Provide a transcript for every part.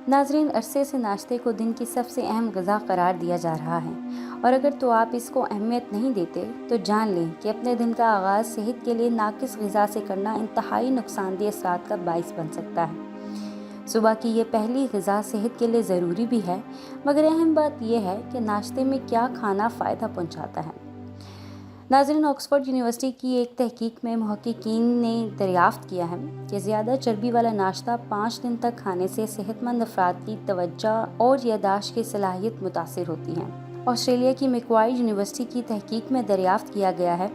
नाज़रीन, अरसे से नाश्ते को दिन की सबसे अहम ग़िज़ा करार दिया जा रहा है और अगर तो आप इसको अहमियत नहीं देते तो जान लें कि अपने दिन का आगाज़ सेहत के लिए नाक़िस ग़िज़ा से करना इंतहाई नुकसानदेह असरात का बाइस बन सकता है। सुबह की ये पहली ग़िज़ा सेहत के लिए ज़रूरी भी है, मगर अहम बात यह है कि नाश्ते में क्या खाना फ़ायदा पहुँचाता है। नाज़रीन, ऑक्सफोर्ड यूनिवर्सिटी की एक तहकीक में मुहक्किकीन ने दरियाफ़्त किया है कि ज़्यादा चर्बी वाला नाश्ता 5 दिन तक खाने से सेहतमंद अफराद की तवज्जो और याददाश्त की सलाहियत मुतासिर होती है। ऑस्ट्रेलिया की मैक्वायर यूनिवर्सिटी की तहकीक में दरियाफ़्त किया गया है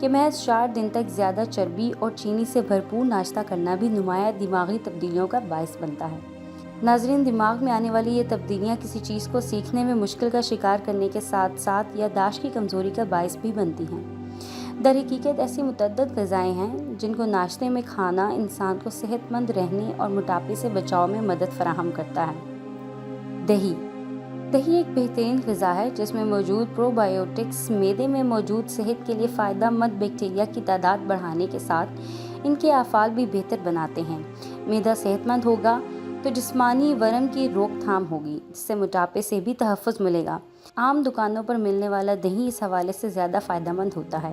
कि महज 4 दिन तक ज़्यादा चर्बी और चीनी से भरपूर नाश्ता करना भी नुमाया दिमागी तब्दीलियों का बाइस बनता है। नाज़रीन, दिमाग में आने वाली ये तब्दीलियाँ किसी चीज़ को सीखने में मुश्किल का शिकार करने के साथ साथ याददाश्त की कमज़ोरी का बाइस भी बनती हैं। दरहकीकत ऐसी मुतअद्दिद ग़िज़ाएँ हैं जिनको नाश्ते में खाना इंसान को सेहतमंद रहने और मोटापे से बचाव में मदद फराहम करता है। दही एक बेहतरीन ग़िज़ा है जिसमें मौजूद प्रोबायोटिक्स मैदे में मौजूद सेहत के लिए फ़ायदेमंद बैक्टीरिया की तादाद बढ़ाने के साथ इनके आफ़ाल भी बेहतर बनाते हैं। मैदा सेहतमंद होगा तो जिस्मानी वरम की रोकथाम होगी, जिससे मोटापे से भी तहफ़्फ़ुज़ मिलेगा। आम दुकानों पर मिलने वाला दही इस हवाले से ज़्यादा फ़ायदेमंद होता है।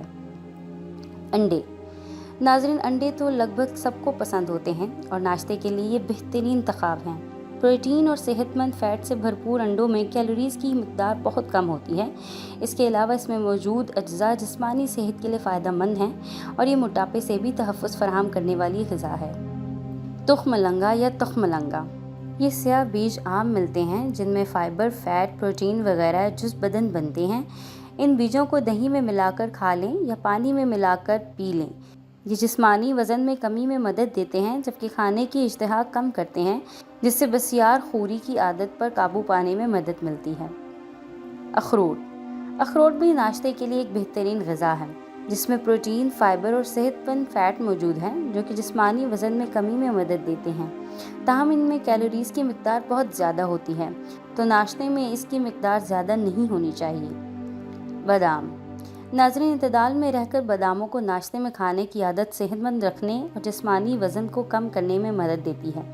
अंडे। नाज़रीन, अंडे तो लगभग सबको पसंद होते हैं और नाश्ते के लिए ये बेहतरीन इंतख़ाब हैं। प्रोटीन और सेहतमंद फ़ैट से भरपूर अंडों में कैलोरीज़ की मिक़दार बहुत कम होती है। इसके अलावा इसमें मौजूद अज्जा जिस्मानी सेहत के लिए फ़ायदेमंद हैं और ये मोटापे से भी तहफ़्फ़ुज़ फराहम करने वाली ग़िज़ा है। तुख़्मलंगा या तुख़्मलंगा, ये स्याह बीज आम मिलते हैं जिनमें फ़ाइबर, फ़ैट, प्रोटीन वगैरह जुज़ बदन बनते हैं। इन बीजों को दही में मिलाकर खा लें या पानी में मिलाकर पी लें। ये जिस्मानी वज़न में कमी में मदद देते हैं जबकि खाने की इश्तहा कम करते हैं, जिससे बसियार खूरी की आदत पर काबू पाने में मदद मिलती है। अखरोट भी नाश्ते के लिए एक बेहतरीन ग़िज़ा है जिसमें प्रोटीन, फ़ाइबर और सेहतमंद फ़ैट मौजूद हैं जो कि जिस्मानी वज़न में कमी में मदद देते हैं। ताहम इनमें कैलोरीज़ की मिक़दार बहुत ज़्यादा होती है, तो नाश्ते में इसकी मिक़दार ज़्यादा नहीं होनी चाहिए। बादाम। नाज़रीन, इत्तेदाल में रहकर बादामों को नाश्ते में खाने की आदत सेहतमंद रखने और जिस्मानी वज़न को कम करने में मदद देती है।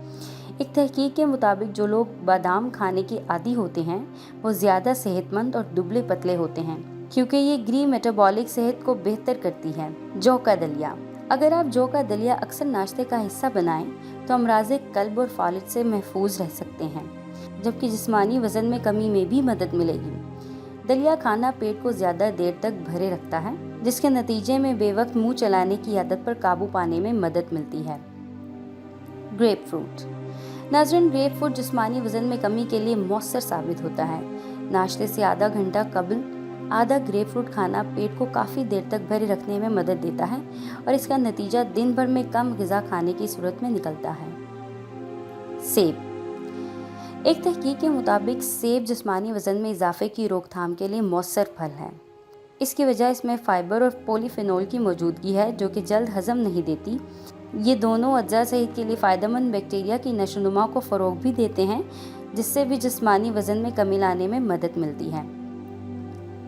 एक तहकीक के मुताबिक जो लोग बादाम खाने के आदी होते हैं वो ज़्यादा सेहतमंद और दुबले पतले होते हैं क्योंकि ये ग्री मेटाबॉलिक सेहत को बेहतर करती है। जौ का दलिया। अगर आप जौ का दलिया अक्सर नाश्ते का हिस्सा बनाएं तो अमराज़ क़ल्ब और फालिज से महफूज रह सकते हैं, जबकि जिस्मानी वज़न में कमी में भी मदद मिलेगी। दलिया खाना पेट को ज़्यादा देर तक भरे रखता है, जिसके नतीजे में बेवक्त मुँह चलाने की आदत पर काबू पाने में मदद मिलती है। Grep fruit. नाज़रीन, ग्रेप फ्रूट जिस्मानी वज़न में कमी के लिए मौसर साबित होता है। नाश्ते से आधा घंटा कबल आधा ग्रेप फ्रूट खाना पेट को काफ़ी देर तक भरे रखने में मदद देता है और इसका नतीजा दिन भर में कम ग़िज़ा खाने की सूरत में निकलता है। सेब। एक तहकीक के मुताबिक सेब जिस्मानी वज़न में इजाफे की रोकथाम के लिए मौसर फल है। इसकी वजह इसमें फ़ाइबर और पॉलीफेनॉल की मौजूदगी है जो कि जल्द हज़म नहीं देती। ये दोनों अज्जा सेहत के लिए फ़ायदेमंद बैक्टीरिया की नशोनुमा को फ़रोग़ भी देते हैं, जिससे भी जिस्मानी वज़न में कमी लाने में मदद मिलती है।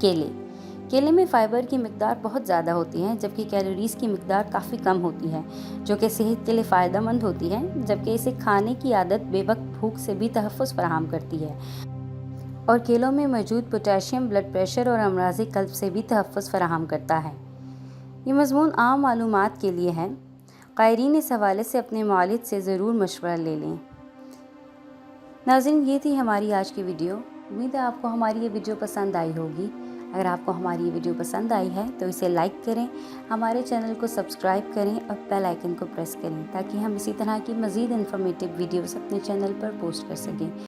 केले में फ़ाइबर की मिक़दार बहुत ज़्यादा होती है जबकि कैलोरीज़ की मिक़दार काफ़ी कम होती है जो कि सेहत के लिए फ़ायदेमंद होती है, जबकि इसे खाने की आदत बेवक्त भूख से भी तहफ़्फ़ुज़ फराहम करती है और केलों में मौजूद पोटेशियम ब्लड प्रेशर और अमराज़ क़ल्ब से भी तहफ़्फ़ुज़ फराहम करता है। ये मज़मून आम मालूमात के लिए है। क़ायरीन इस हवाले से अपने मालिद से ज़रूर मशवरा ले लें। नाज़रीन, ये थी हमारी आज की वीडियो। उम्मीद है आपको हमारी ये वीडियो पसंद आई होगी। अगर आपको हमारी ये वीडियो पसंद आई है तो इसे लाइक करें, हमारे चैनल को सब्सक्राइब करें और बेल आइकन को प्रेस करें ताकि हम इसी तरह की मज़ीद इन्फॉर्मेटिव वीडियोस अपने चैनल पर पोस्ट कर सकें।